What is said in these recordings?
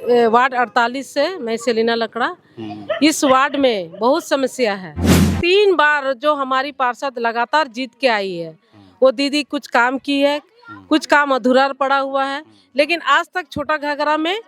Ward 48 से मैं Selina लकड़ा। इस वार्ड में बहुत समस्या है। 3 बार जो हमारी पार्षद लगातार जीत के आई है, वो दीदी कुछ काम की है, कुछ काम अधूरा पड़ा हुआ है, लेकिन आज तक छोटा घाघरा में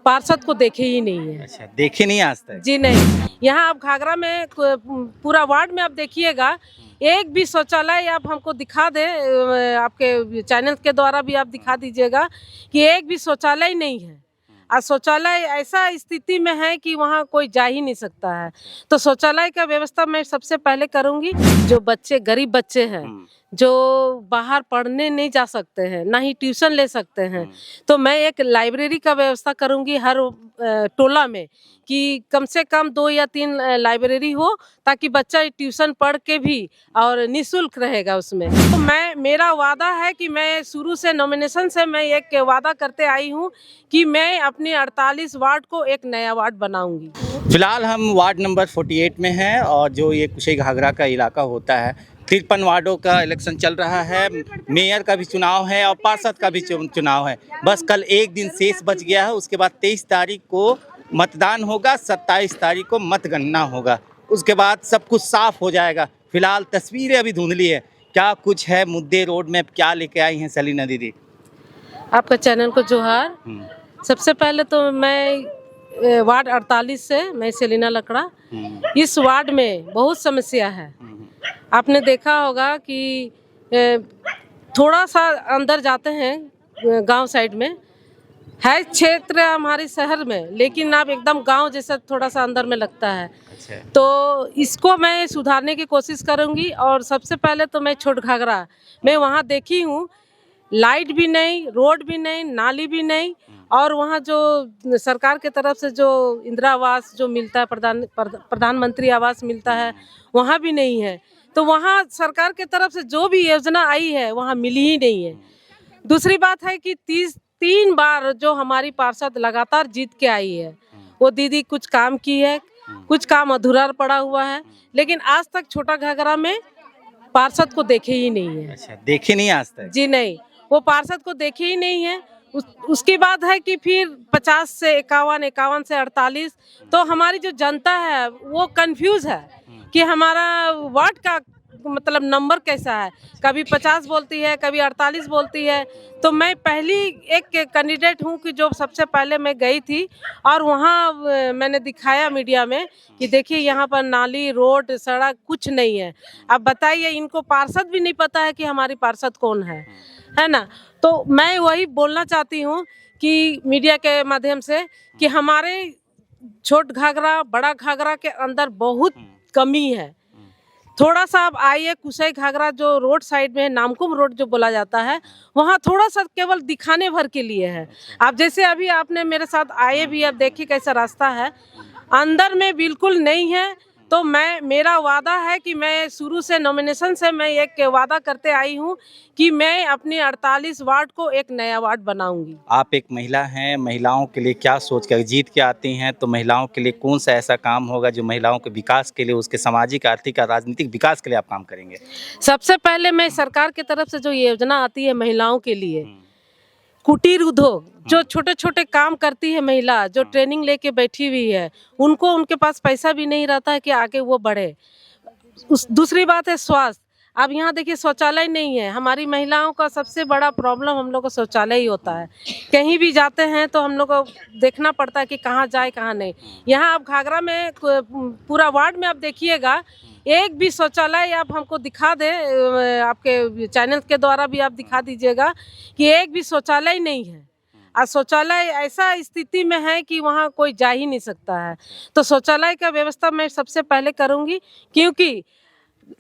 पार्षद को देखे ही नहीं है। अच्छा, देखे नहीं आज तक? जी नहीं। यहाँ आप घाघरा में पूरा वार्ड में आप देखिएगा, एक भी शौचालय आप हमको दिखा दे, आपके चैनल के द्वारा भी आप दिखा दीजिएगा कि एक भी शौचालय नहीं है। और शौचालय ऐसा स्थिति में है कि वहाँ कोई जा ही नहीं सकता है। तो शौचालय का व्यवस्था मैं सबसे पहले करूँगी। जो बच्चे गरीब बच्चे हैं, जो बाहर पढ़ने नहीं जा सकते हैं, ना ही ट्यूशन ले सकते हैं, तो मैं एक लाइब्रेरी का व्यवस्था करूँगी हर टोला में, कि कम से कम 2 या 3 लाइब्रेरी हो, ताकि बच्चा ट्यूशन पढ़ के भी और निःशुल्क रहेगा उसमें। तो मेरा वादा है कि मैं शुरू से नॉमिनेशन से मैं एक वादा करते आई हूँ कि मैं अपनी 48 वार्ड को एक नया वार्ड बनाऊंगी। फिलहाल हम वार्ड नंबर 48 में हैं और जो ये कुशई घाघरा का इलाका होता है, 53 वार्डों का इलेक्शन चल रहा है। मेयर का भी चुनाव है और पार्षद का भी चुनाव है। बस कल एक दिन शेष बच गया है। उसके बाद 23 तारीख को मतदान होगा, 27 तारीख को मतगणना होगा। उसके बाद सब कुछ साफ हो जाएगा। फिलहाल तस्वीरें अभी धुंधली है। क्या कुछ है मुद्दे रोड में, क्या लेके आई हैं सेलिना दीदी? आपका चैनल को जोहार। सबसे पहले तो मैं वार्ड 48 से मैं सेलिना लकड़ा। इस वार्ड में बहुत समस्या है। आपने देखा होगा कि थोड़ा सा अंदर जाते हैं गांव साइड में है क्षेत्र हमारे शहर में, लेकिन अब एकदम गांव जैसा थोड़ा सा अंदर में लगता है। अच्छा। तो इसको मैं सुधारने की कोशिश करूंगी। और सबसे पहले तो मैं छोट घाघरा मैं वहाँ देखी हूँ, लाइट भी नहीं, रोड भी नहीं, नाली भी नहीं, और वहाँ जो सरकार के तरफ से जो इंदिरा आवास जो मिलता है, प्रधानमंत्री आवास मिलता है, वहाँ भी नहीं है। तो वहाँ सरकार के तरफ से जो भी योजना आई है वहाँ मिली ही नहीं है। दूसरी बात है कि 3 बार जो हमारी पार्षद लगातार जीत के आई है, वो दीदी कुछ काम की है, कुछ काम अधूरा पड़ा हुआ है, लेकिन आज तक छोटा घाघरा में पार्षद को देखे ही नहीं है। अच्छा, देखे नहीं आज तक? जी नहीं, वो पार्षद को देखे ही नहीं है। उसकी बात है कि फिर 50 से 51, 51 से 48, तो हमारी जो जनता है वो कंफ्यूज है कि हमारा वार्ड का मतलब नंबर कैसा है। कभी 50 बोलती है, कभी 48 बोलती है। तो मैं पहली एक कैंडिडेट हूँ कि जो सबसे पहले मैं गई थी और वहाँ मैंने दिखाया मीडिया में कि देखिए यहाँ पर नाली, रोड, सड़क कुछ नहीं है। अब बताइए, इनको पार्षद भी नहीं पता है कि हमारी पार्षद कौन है ना। तो मैं वही बोलना चाहती हूँ कि मीडिया के माध्यम से कि हमारे छोट घाघरा, बड़ा घाघरा के अंदर बहुत कमी है। थोड़ा सा आप आइए कुशई घाघरा जो रोड साइड में है, नामकुम रोड जो बोला जाता है, वहाँ थोड़ा सा केवल दिखाने भर के लिए है। आप जैसे अभी आपने मेरे साथ आए भी, अब देखिए कैसा रास्ता है, अंदर में बिल्कुल नहीं है। तो मेरा वादा है कि मैं शुरू से नॉमिनेशन से मैं एक वादा करते आई हूँ कि मैं अपनी 48 वार्ड को एक नया वार्ड बनाऊंगी। आप एक महिला हैं, महिलाओं के लिए क्या सोच कर जीत के आती हैं? तो महिलाओं के लिए कौन सा ऐसा काम होगा जो महिलाओं के विकास के लिए, उसके सामाजिक, आर्थिक और राजनीतिक विकास के लिए आप काम करेंगे? सबसे पहले मैं सरकार की तरफ से जो योजना आती है महिलाओं के लिए, कुटीर उद्योग जो छोटे छोटे काम करती है महिला, जो ट्रेनिंग लेके बैठी हुई है, उनके पास पैसा भी नहीं रहता है कि आगे वो बढ़े। दूसरी बात है स्वास्थ्य। अब यहाँ देखिए शौचालय नहीं है। हमारी महिलाओं का सबसे बड़ा प्रॉब्लम हम लोग को शौचालय ही होता है। कहीं भी जाते हैं तो हम लोग को देखना पड़ता है कि कहाँ जाए कहाँ नहीं। यहाँ आप घाघरा में पूरा वार्ड में आप देखिएगा, एक भी शौचालय आप हमको दिखा दे, आपके चैनल के द्वारा भी आप दिखा दीजिएगा कि एक भी शौचालय नहीं है। और शौचालय ऐसा स्थिति में है कि वहाँ कोई जा ही नहीं सकता है। तो शौचालय का व्यवस्था मैं सबसे पहले करूँगी, क्योंकि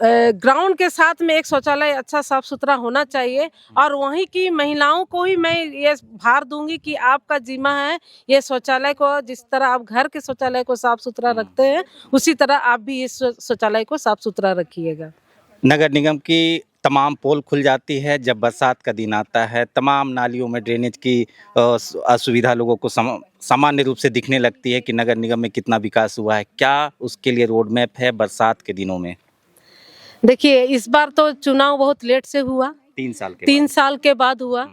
ग्राउंड के साथ में एक शौचालय अच्छा साफ सुथरा होना चाहिए। और वहीं की महिलाओं को ही मैं ये भार दूंगी कि आपका जिम्मा है ये शौचालय को, जिस तरह आप घर के शौचालय को साफ सुथरा रखते हैं, उसी तरह आप भी इस शौचालय को साफ सुथरा रखिएगा। नगर निगम की तमाम पोल खुल जाती है जब बरसात का दिन आता है। तमाम नालियों में ड्रेनेज की असुविधा लोगों को सामान्य रूप से दिखने लगती है कि नगर निगम में कितना विकास हुआ है। क्या उसके लिए रोड मैप है बरसात के दिनों में? देखिए, इस बार तो चुनाव बहुत लेट से हुआ, 3 साल के 3 साल के बाद हुआ।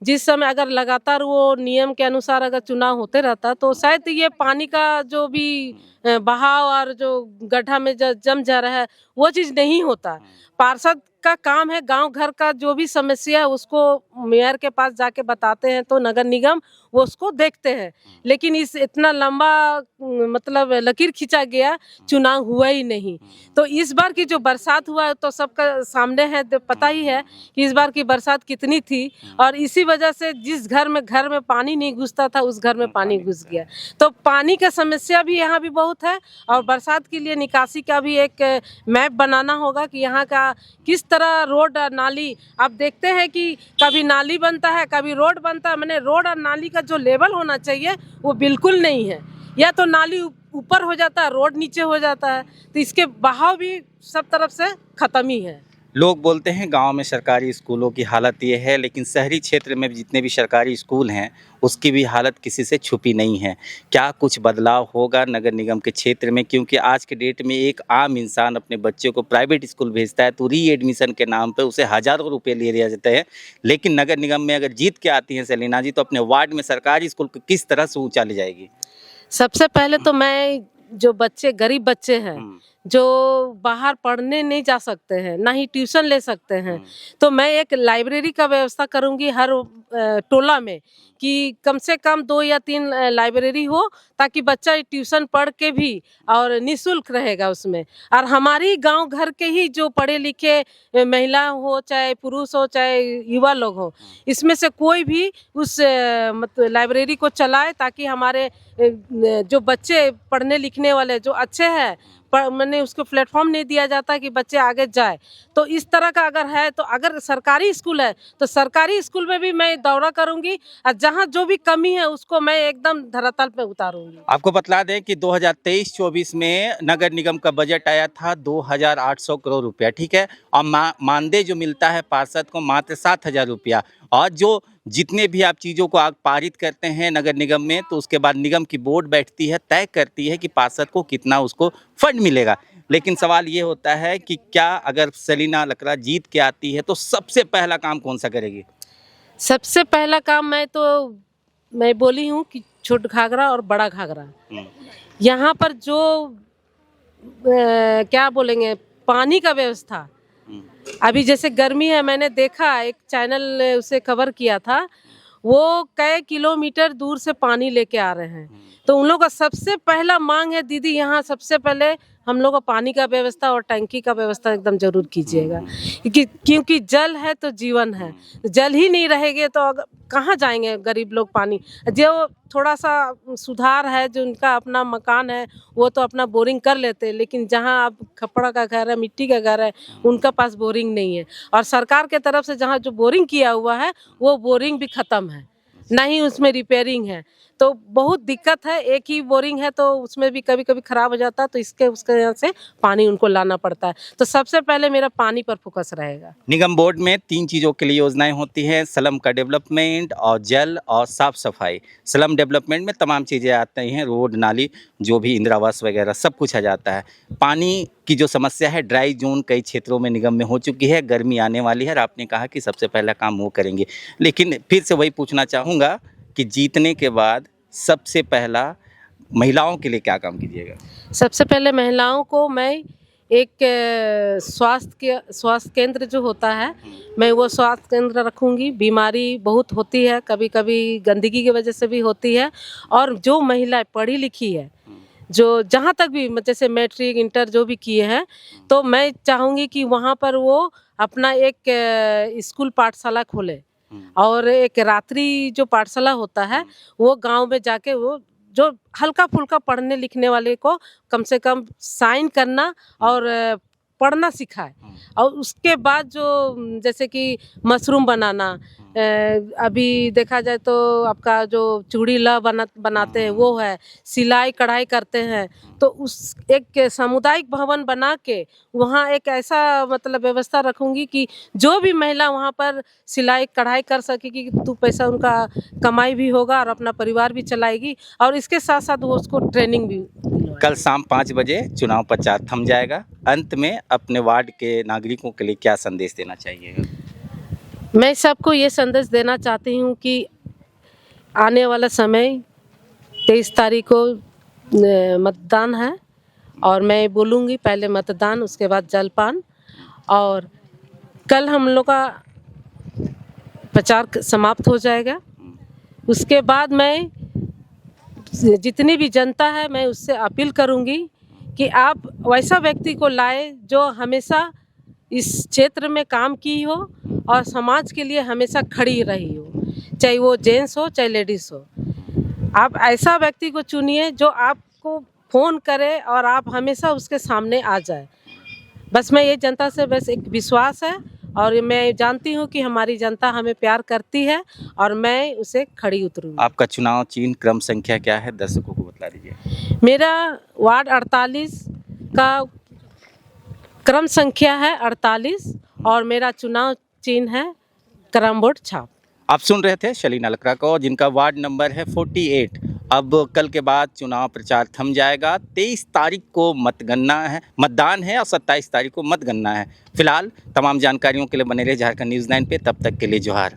जिस समय अगर लगातार वो नियम के अनुसार अगर चुनाव होते रहता तो शायद ये पानी का जो भी बहाव और जो गड्ढा में जम जा रहा है वो चीज़ नहीं होता। पार्षद का काम है गांव घर का जो भी समस्या है उसको मेयर के पास जाके बताते हैं तो नगर निगम वो उसको देखते हैं। लेकिन इस इतना लंबा मतलब लकीर खींचा गया, चुनाव हुआ ही नहीं। तो इस बार की जो बरसात हुआ तो सबका सामने है, तो पता ही है कि इस बार की बरसात कितनी थी और इसी वजह से जिस घर में पानी नहीं घुसता था उस घर में पानी घुस गया। तो पानी का समस्या भी यहाँ भी बहुत है और बरसात के लिए निकासी का भी एक मैप बनाना होगा कि यहाँ का किस तरह रोड और नाली, आप देखते हैं कि कभी नाली बनता है कभी रोड बनता है, मैंने रोड और नाली का जो लेवल होना चाहिए वो बिल्कुल नहीं है। या तो नाली ऊपर हो जाता है रोड नीचे हो जाता है, तो इसके बहाव भी सब तरफ से खत्म ही है। लोग बोलते हैं गांव में सरकारी स्कूलों की हालत ये है, लेकिन शहरी क्षेत्र में जितने भी सरकारी स्कूल हैं उसकी भी हालत किसी से छुपी नहीं है। क्या कुछ बदलाव होगा नगर निगम के क्षेत्र में? क्योंकि आज के डेट में एक आम इंसान अपने बच्चे को प्राइवेट स्कूल भेजता है तो री एडमिशन के नाम पे उसे हज़ारों रुपये ले लिया जाते हैं। लेकिन नगर निगम में अगर जीत के आती हैं सेलिना जी तो अपने वार्ड में सरकारी स्कूल को किस तरह से ऊँचा ले जाएगी? सबसे पहले तो मैं जो बच्चे गरीब बच्चे हैं जो बाहर पढ़ने नहीं जा सकते हैं ना ही ट्यूशन ले सकते हैं, तो मैं एक लाइब्रेरी का व्यवस्था करूंगी हर टोला में कि कम से कम 2 या 3 लाइब्रेरी हो ताकि बच्चा ट्यूशन पढ़ के भी और निःशुल्क रहेगा उसमें। और हमारी गांव घर के ही जो पढ़े लिखे महिला हो चाहे पुरुष हो चाहे युवा लोग हो, इसमें से कोई भी उस मतलब लाइब्रेरी को चलाए ताकि हमारे जो बच्चे पढ़ने लिखने वाले जो अच्छे हैं मैंने उसको प्लेटफॉर्म नहीं दिया जाता कि बच्चे आगे जाए। तो इस तरह का अगर है तो अगर सरकारी स्कूल है तो सरकारी स्कूल में भी मैं दौरा करूंगी और जहां जो भी कमी है उसको मैं एकदम धरातल पे उतारूंगी। आपको बतला दें कि 2023-24 में नगर निगम का बजट आया था 2,800 करोड़ रुपया, ठीक है, और मानदेय जो मिलता है पार्षद को मात्र 7,000 रुपया। और जो जितने भी आप चीज़ों को पारित करते हैं नगर निगम में तो उसके बाद निगम की बोर्ड बैठती है, तय करती है कि पार्षद को कितना उसको फंड मिलेगा। लेकिन सवाल ये होता है कि क्या अगर सेलिना लकड़ा जीत के आती है तो सबसे पहला काम कौन सा करेगी? सबसे पहला काम मैं बोली हूँ कि छोटा घाघरा और बड़ा घाघरा, यहाँ पर जो क्या बोलेंगे पानी का व्यवस्था, अभी जैसे गर्मी है मैंने देखा एक चैनल उसे कवर किया था, वो कई किलोमीटर दूर से पानी लेके आ रहे हैं। तो उन लोगों का सबसे पहला मांग है दीदी यहाँ सबसे पहले हम लोग को पानी का व्यवस्था और टंकी का व्यवस्था एकदम जरूर कीजिएगा, क्योंकि जल है तो जीवन है। जल ही नहीं रहेंगे तो कहाँ जाएंगे गरीब लोग पानी। जो थोड़ा सा सुधार है जो उनका अपना मकान है वो तो अपना बोरिंग कर लेते हैं, लेकिन जहाँ अब खपड़ा का घर है मिट्टी का घर है उनका पास बोरिंग नहीं है। और सरकार के तरफ से जहाँ जो बोरिंग किया हुआ है वो बोरिंग भी ख़त्म है, ना ही उसमें रिपेयरिंग है। तो बहुत दिक्कत है, एक ही बोरिंग है तो उसमें भी कभी कभी ख़राब हो जाता है तो उसके यहाँ से पानी उनको लाना पड़ता है। तो सबसे पहले मेरा पानी पर फोकस रहेगा। निगम बोर्ड में 3 चीज़ों के लिए योजनाएं होती हैं, स्लम का डेवलपमेंट और जल और साफ़ सफाई। स्लम डेवलपमेंट में तमाम चीज़ें आती हैं, रोड नाली जो भी इंदिरा आवास वगैरह सब कुछ आ जाता है। पानी की जो समस्या है ड्राई जोन कई क्षेत्रों में निगम में हो चुकी है, गर्मी आने वाली है और आपने कहा कि सबसे पहला काम वो करेंगे। लेकिन फिर से वही पूछना चाहूँगा कि जीतने के बाद सबसे पहला महिलाओं के लिए क्या काम कीजिएगा? सबसे पहले महिलाओं को मैं एक स्वास्थ्य केंद्र जो होता है मैं वो स्वास्थ्य केंद्र रखूंगी। बीमारी बहुत होती है, कभी कभी गंदगी की वजह से भी होती है, और जो महिला पढ़ी लिखी है जो जहाँ तक भी जैसे मैट्रिक इंटर जो भी किए हैं तो मैं चाहूँगी कि वहाँ पर वो अपना एक स्कूल पाठशाला खोले और एक रात्रि जो पाठशाला होता है वो गांव में जाके वो जो हल्का फुल्का पढ़ने लिखने वाले को कम से कम साइन करना और पढ़ना सिखाए। और उसके बाद जो जैसे कि मशरूम बनाना, अभी देखा जाए तो आपका जो चूड़ी बनाते हैं वो है, सिलाई कढ़ाई करते हैं, तो उस एक सामुदायिक भवन बना के वहाँ एक ऐसा मतलब व्यवस्था रखूँगी कि जो भी महिला वहाँ पर सिलाई कढ़ाई कर सकेगी कि 2 पैसा उनका कमाई भी होगा और अपना परिवार भी चलाएगी, और इसके साथ साथ वो उसको ट्रेनिंग भी। कल शाम 5 बजे चुनाव प्रचार थम जाएगा। अंत में अपने वार्ड के नागरिकों के लिए क्या संदेश देना चाहिए? मैं सबको ये संदेश देना चाहती हूँ कि आने वाला समय 23 तारीख को मतदान है और मैं बोलूँगी पहले मतदान, उसके बाद जलपान, और कल हम लोग का प्रचार समाप्त हो जाएगा। उसके बाद मैं जितनी भी जनता है मैं उससे अपील करूँगी कि आप वैसा व्यक्ति को लाए जो हमेशा इस क्षेत्र में काम की हो और समाज के लिए हमेशा खड़ी रही हो, चाहे वो जेंट्स हो चाहे लेडीज़ हो। आप ऐसा व्यक्ति को चुनिए जो आपको फ़ोन करे और आप हमेशा उसके सामने आ जाए। बस मैं ये जनता से बस एक विश्वास है और मैं जानती हूँ कि हमारी जनता हमें प्यार करती है और मैं उसे खड़ी उतरूँगी। आपका चुनाव चिन्ह क्रम संख्या क्या है, दर्शकों को बता दीजिए। मेरा वार्ड 48 का क्रम संख्या है 48 और मेरा चुनाव चिन्ह है कैरम बोर्ड छाप। आप सुन रहे थे शलीना लकड़ा को, जिनका वार्ड नंबर है 48। अब कल के बाद चुनाव प्रचार थम जाएगा। 23 तारीख को मतदान है और 27 तारीख को मतगणना है। फिलहाल तमाम जानकारियों के लिए बने रहे झारखंड न्यूज़ 9 पे। तब तक के लिए जोहार।